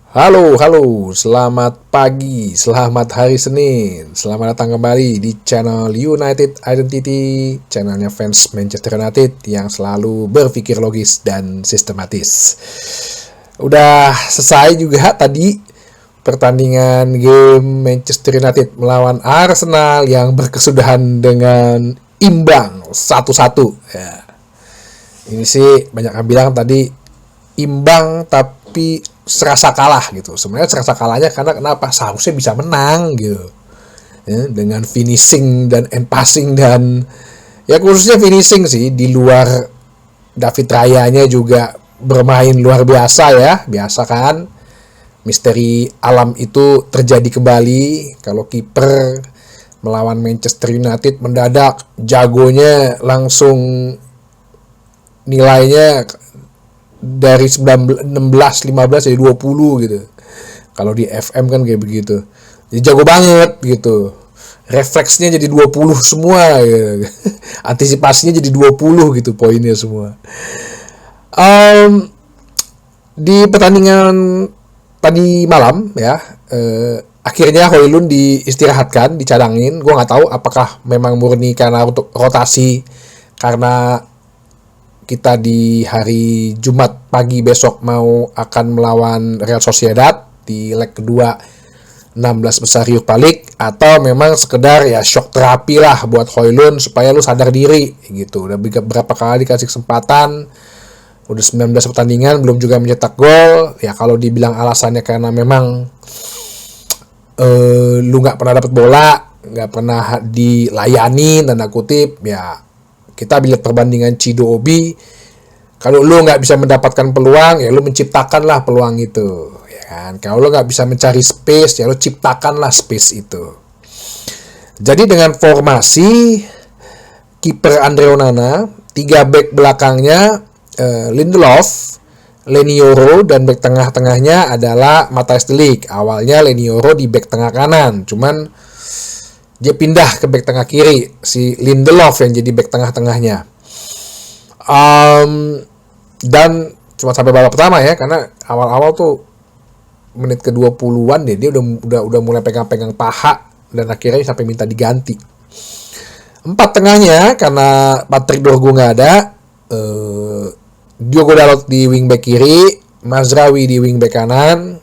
Halo, halo, selamat pagi, selamat hari Senin, selamat datang kembali di channel United Identity, channelnya fans Manchester United yang selalu berpikir logis dan sistematis. Udah selesai juga tadi pertandingan game Manchester United melawan Arsenal yang berkesudahan dengan imbang 1-1. Ya, ini sih banyak yang bilang tadi imbang tapi serasa kalah gitu. Sebenarnya serasa kalahnya karena kenapa? Seharusnya bisa menang gitu. Ya, dengan finishing dan end passing dan ya khususnya finishing sih, di luar David Rayanya juga bermain luar biasa ya. Biasa kan misteri alam itu terjadi kembali kalau kiper melawan Manchester United mendadak jagonya langsung nilainya dari 16 15 jadi 20 gitu. Kalau di FM kan kayak begitu. Jadi jago banget gitu. Refleksnya jadi 20 semua gitu. Antisipasinya jadi 20 gitu poinnya semua. Di pertandingan tadi malam ya, akhirnya Højlund diistirahatkan, dicadangin. Gue nggak tahu apakah memang murni karena untuk rotasi, karena kita di hari Jumat pagi besok akan melawan Real Sociedad di leg kedua 16 besar Europa League, atau memang sekedar ya shock terapi lah buat Højlund supaya lu sadar diri gitu. Udah berapa kali dikasih kesempatan, udah 19 pertandingan belum juga mencetak gol. Ya kalau dibilang alasannya karena memang lu nggak pernah dapat bola, nggak pernah dilayani tanda kutip, ya kita lihat perbandingan Cido Obi. Kalau lu nggak bisa mendapatkan peluang, ya lu menciptakanlah peluang itu, ya kan? Kalau lu nggak bisa mencari space, ya lu ciptakanlah space itu. Jadi dengan formasi kiper Andre Onana, 3 back belakangnya Lindelof, Lenioro, dan back tengah-tengahnya adalah Matthijs de Ligt. Awalnya Lenioro di back tengah kanan, cuman dia pindah ke back tengah kiri, si Lindelof yang jadi back tengah-tengahnya. Dan cuma sampai babak pertama ya, karena awal-awal tuh menit ke-20-an deh dia udah mulai pegang-pegang paha dan akhirnya sampai minta diganti. 4 tengahnya karena Patrick Dorgu nggak ada, Diogo Dalot di wingback kiri, Mazraoui di wingback kanan.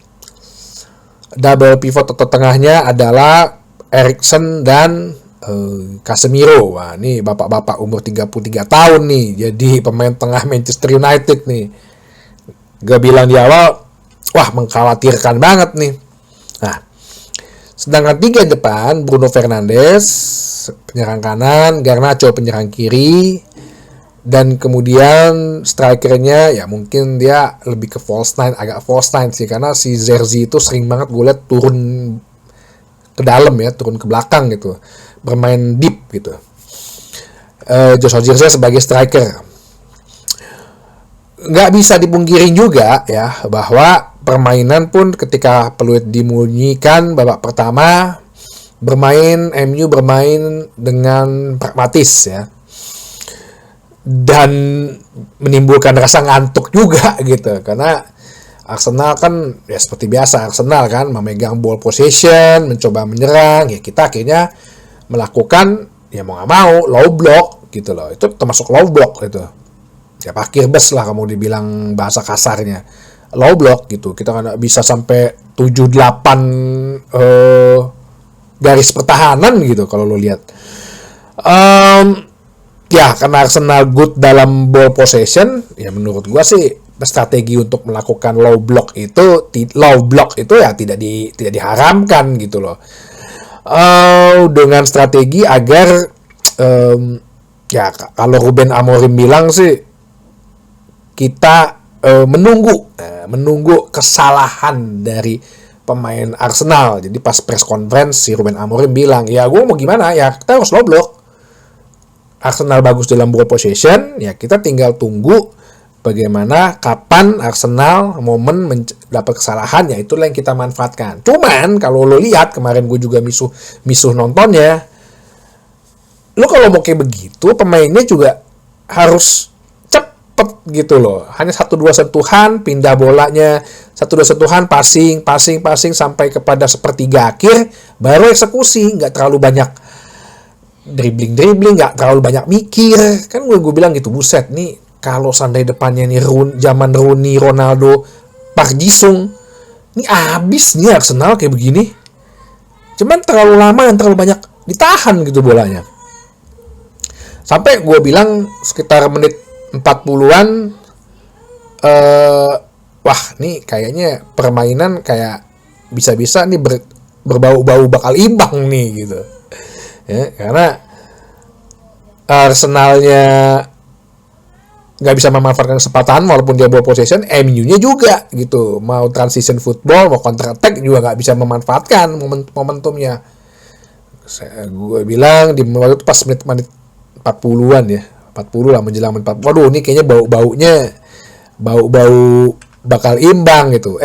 Double pivot atau tengahnya adalah Eriksen dan Casemiro. Wah, nih bapak-bapak umur 33 tahun nih jadi pemain tengah Manchester United nih. Gue bilang di awal, wah mengkhawatirkan banget nih. Nah, sedangkan 3 depan, Bruno Fernandes penyerang kanan, Garnacho penyerang kiri, dan kemudian strikernya ya mungkin dia lebih ke false nine, agak false nine sih, karena si Zerzi itu sering banget gue liat turun ke dalam ya, turun ke belakang gitu, bermain deep gitu. Joshua Zirkzee sebagai striker. Nggak bisa dipungkirin juga ya bahwa permainan pun ketika peluit dimunyikan babak pertama, MU bermain dengan pragmatis ya, dan menimbulkan rasa ngantuk juga gitu, karena Arsenal kan ya seperti biasa, Arsenal kan memegang ball possession, mencoba menyerang, ya kita akhirnya melakukan ya mau nggak mau low block gitu loh. Itu termasuk low block itu ya, parkir bus lah kamu dibilang bahasa kasarnya, low block gitu. Kita nggak bisa sampai 7-8 garis pertahanan gitu kalau lo lihat. Ya karena Arsenal good dalam ball possession, ya menurut gua sih strategi untuk melakukan low block itu ya tidak diharamkan gitu loh. Dengan strategi agar ya kalau Ruben Amorim bilang sih kita menunggu kesalahan dari pemain Arsenal. Jadi pas press conference si Ruben Amorim bilang, ya gue mau gimana ya, kita harus low block. Arsenal bagus dalam ball possession, ya kita tinggal tunggu bagaimana kapan Arsenal momen dapat kesalahan, ya itulah yang kita manfaatkan. Cuman kalau lo lihat kemarin gue juga misuh nontonnya, lo kalau mau kayak begitu pemainnya juga harus cepet gitu loh. Hanya 1-2 sentuhan pindah bolanya, satu dua sentuhan, passing sampai kepada sepertiga akhir, baru eksekusi. Nggak terlalu banyak dribbling, nggak terlalu banyak mikir. Kan gue bilang gitu, buset nih kalau seandainya depannya nih zaman Rooney, Ronaldo, Park Ji-sung, ini abis nih Arsenal kayak begini. Cuman terlalu lama dan terlalu banyak ditahan gitu bolanya. Sampai gue bilang sekitar menit 40-an, wah nih kayaknya permainan kayak bisa-bisa nih berbau-bau bakal imbang nih gitu. Ya, karena Arsenalnya nggak bisa memanfaatkan kesempatan walaupun dia bawa possession, MU-nya juga gitu. Mau transition football, mau counter attack juga nggak bisa memanfaatkan momentumnya. Gue bilang di waktu itu pas menit 40-an ya, 40 lah menjelang menit 40. Waduh, ini kayaknya bau bakal imbang gitu.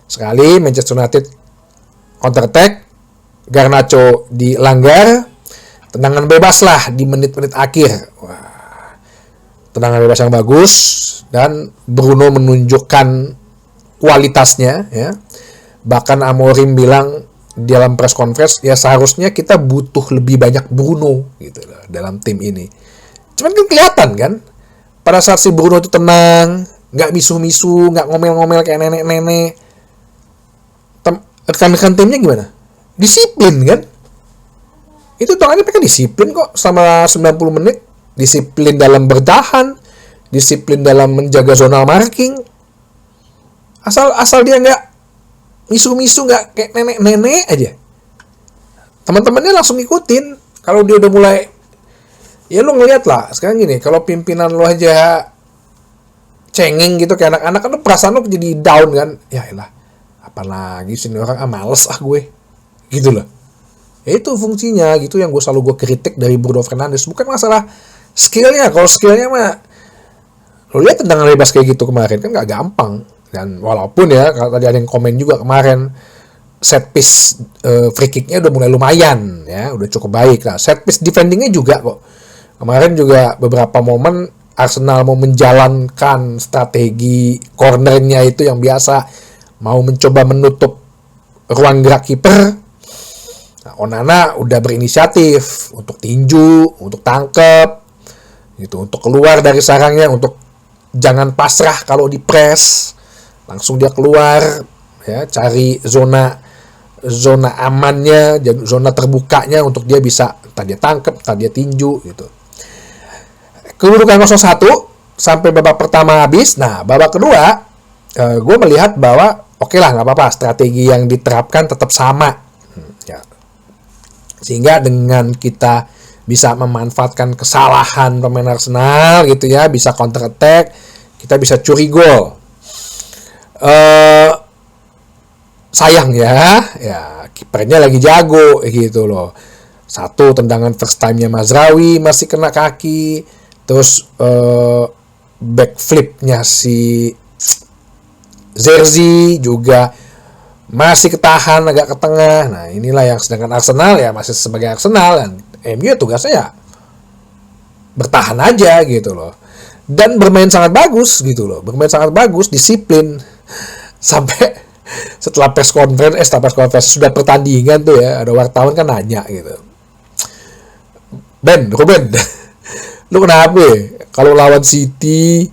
Sekali Manchester United counter attack, Garnacho dilanggar, tendangan bebas lah di menit-menit akhir. Wah, tendangan bebas yang bagus dan Bruno menunjukkan kualitasnya ya. Bahkan Amorim bilang di dalam press conference, ya seharusnya kita butuh lebih banyak Bruno gitu loh dalam tim ini. Cuman kan kelihatan kan pada saat si Bruno itu tenang, nggak misu-misu, nggak ngomel-ngomel kayak nenek-nenek, rekan-rekan timnya gimana? Disiplin kan? Itu tangannya mereka disiplin kok selama 90 menit. Disiplin dalam bertahan, disiplin dalam menjaga zona marking. Asal dia nggak misu-misu, nggak kayak nenek-nenek aja. Teman-temannya langsung ngikutin. Kalau dia udah mulai, ya lo ngeliat lah. Sekarang gini, kalau pimpinan lo aja cengeng gitu kayak anak-anak, kan lo perasaan lo jadi down kan. Ya elah, apalagi sini orang, males gue. Gitu loh. Ya itu fungsinya gitu yang gue kritik dari Bruno Fernandes. Bukan masalah skillnya. Kalau skillnya mah, lo lihat tendangan bebas kayak gitu kemarin kan nggak gampang. Dan walaupun ya kalau tadi ada yang komen juga kemarin, set piece free kicknya udah mulai lumayan ya, udah cukup baik lah. Set piece defendingnya juga kok. Kemarin juga beberapa momen Arsenal mau menjalankan strategi cornernya itu yang biasa, mau mencoba menutup ruang gerak kiper. Nah, Onana udah berinisiatif untuk tinju, untuk tangkep, gitu, untuk keluar dari sarangnya, untuk jangan pasrah kalau di press, langsung dia keluar, ya, cari zona amannya, zona terbukanya untuk dia bisa entah dia tangkep, entah dia tinju, gitu. Kedudukan 0-1 sampai babak pertama habis. Nah, babak kedua, gue melihat bahwa oke lah, nggak apa-apa, strategi yang diterapkan tetap sama. Ya. Sehingga dengan kita bisa memanfaatkan kesalahan pemain Arsenal gitu ya, bisa counter attack, kita bisa curi gol. Sayang ya kipernya lagi jago gitu loh. Satu tendangan first time-nya Mazraoui masih kena kaki, terus backflip-nya si Zerzi juga masih ketahan agak ke tengah. Nah, inilah yang sedangkan Arsenal ya masih sebagai Arsenal, dan MU tugasnya ya bertahan aja gitu loh. Dan bermain sangat bagus gitu loh. Bermain sangat bagus, disiplin. Sampai setelah press conference sudah pertandingan tuh ya, ada wartawan kan nanya gitu. Ruben, lu kenapa ya? Kalau lawan City,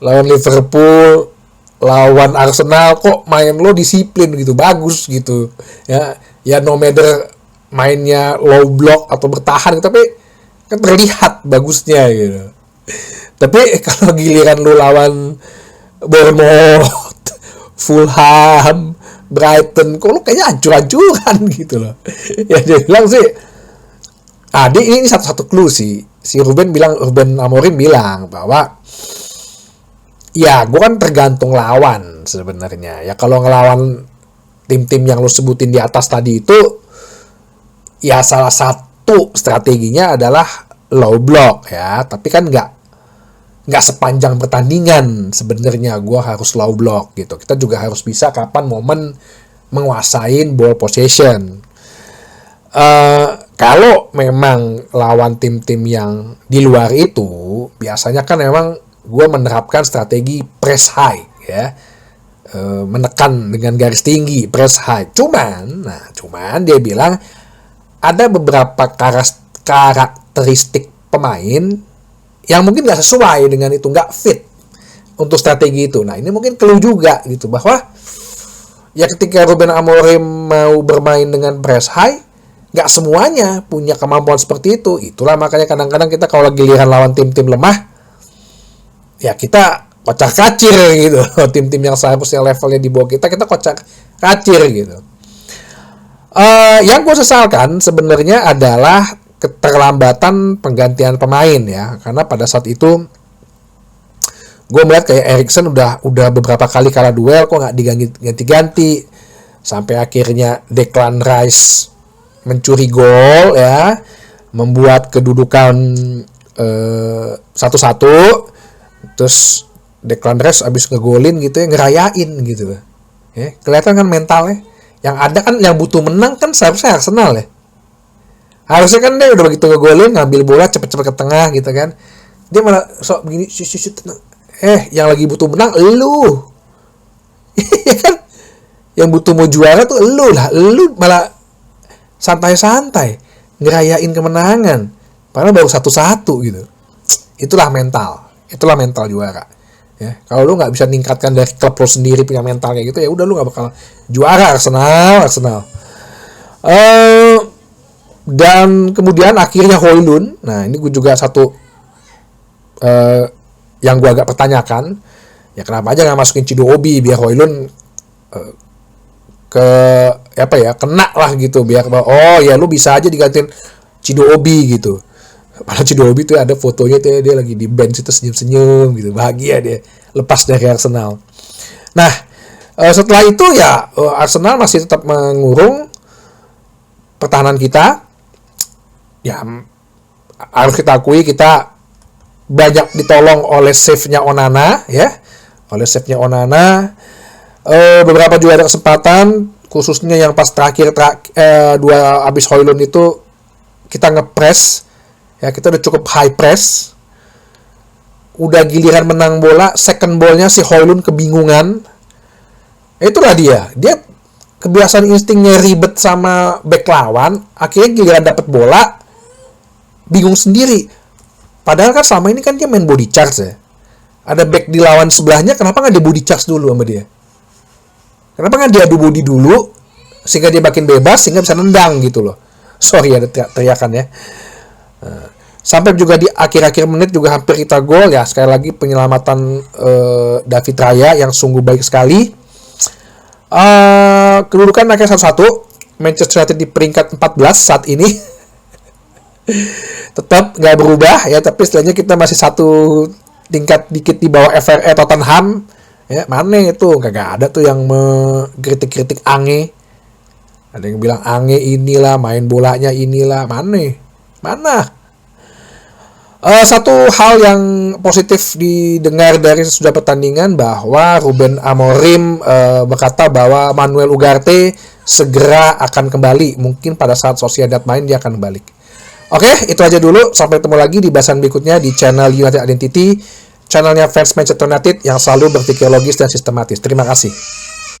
lawan Liverpool, lawan Arsenal kok main lo disiplin gitu, bagus gitu. Ya no matter mainnya low block atau bertahan, tapi kan terlihat bagusnya gitu. Tapi kalau giliran lu lawan Bournemouth, Fulham, Brighton, kok lu kayaknya hancur-hancuran gitu loh. Ya dia bilang sih, ini satu-satu clue sih. Ruben Amorim bilang bahwa ya gue kan tergantung lawan sebenarnya. Ya kalau ngelawan tim-tim yang lu sebutin di atas tadi itu, ya salah satu strateginya adalah low block ya. Tapi kan nggak sepanjang pertandingan sebenarnya gue harus low block gitu. Kita juga harus bisa kapan momen menguasain ball possession. Kalau memang lawan tim-tim yang di luar itu, biasanya kan memang gue menerapkan strategi press high ya. menekan dengan garis tinggi, press high. Cuman dia bilang ada beberapa karakteristik pemain yang mungkin nggak sesuai dengan itu, nggak fit untuk strategi itu. Nah, ini mungkin clue juga gitu, bahwa ya ketika Ruben Amorim mau bermain dengan press high, nggak semuanya punya kemampuan seperti itu. Itulah makanya kadang-kadang kita kalau giliran lawan tim-tim lemah, ya kita kocak-kacir gitu. Tim-tim yang seharusnya levelnya di bawah kita kocak-kacir gitu. Yang gue sesalkan sebenarnya adalah keterlambatan penggantian pemain ya, karena pada saat itu gue melihat kayak Eriksen udah beberapa kali kalah duel kok nggak diganti-ganti, sampai akhirnya Declan Rice mencuri gol ya, membuat kedudukan 1-1, terus Declan Rice abis ngegolin gitu ya, ngerayain gitu ya, kelihatan kan mentalnya. Yang ada kan yang butuh menang kan seharusnya Arsenal ya. Harusnya kan dia udah begitu ngegolin, ngambil bola cepet-cepet ke tengah gitu kan. Dia malah sok begini, tenang. Yang lagi butuh menang elu. Ya kan? Yang butuh mau juara tuh elu lah. Elu malah santai-santai ngerayain kemenangan. Padahal baru 1-1 gitu. Itulah mental juara. Ya, kalau lu nggak bisa ningkatkan dari klub lu sendiri punya mental kayak gitu, ya udah lu nggak bakal juara. Arsenal. Dan kemudian akhirnya Højlund. Nah, ini gue juga satu yang gue agak pertanyakan, ya kenapa aja nggak masukin Chido Obi biar Højlund kena lah gitu, biar ya lu bisa aja digantiin Chido Obi gitu. Padahal Chido Obi tuh ada fotonya tuh dia lagi di bench itu senyum-senyum gitu, bahagia dia lepas dari Arsenal. Nah, setelah itu ya Arsenal masih tetap mengurung pertahanan kita. Ya harus kita akui kita banyak ditolong oleh save-nya Onana ya. Beberapa juga ada kesempatan, khususnya yang pas terakhir dua abis Højlund itu kita nge-press. Ya, kita udah cukup high press. Udah giliran menang bola, second ball-nya si Højlund kebingungan. Itulah dia kebiasaan instingnya ribet sama back lawan, akhirnya giliran dapat bola bingung sendiri. Padahal kan selama ini kan dia main body charge ya. Ada back di lawan sebelahnya, kenapa nggak dia body charge dulu sama dia? Kenapa nggak dia adu body dulu sehingga dia makin bebas, sehingga bisa nendang gitu loh. Sorry ada teriakan ya. Sampai juga di akhir-akhir menit juga hampir kita gol ya. Sekali lagi penyelamatan David Raya yang sungguh baik sekali. Kedudukan naiknya 1-1. Manchester United di peringkat 14 saat ini. Tetap nggak berubah ya, tapi setelahnya kita masih satu tingkat dikit di bawah Tottenham ya. Mana itu kagak ada tuh yang mengkritik-kritik Ange. Ada yang bilang Ange inilah, main bolanya inilah. Mana? Satu hal yang positif didengar dari sesudah pertandingan bahwa Ruben Amorim berkata bahwa Manuel Ugarte segera akan kembali. Mungkin pada saat Sociedad main dia akan balik. Oke, itu aja dulu. Sampai ketemu lagi di bahasan berikutnya di channel United Identity, channelnya fans Manchester United yang selalu berpikir logis dan sistematis. Terima kasih.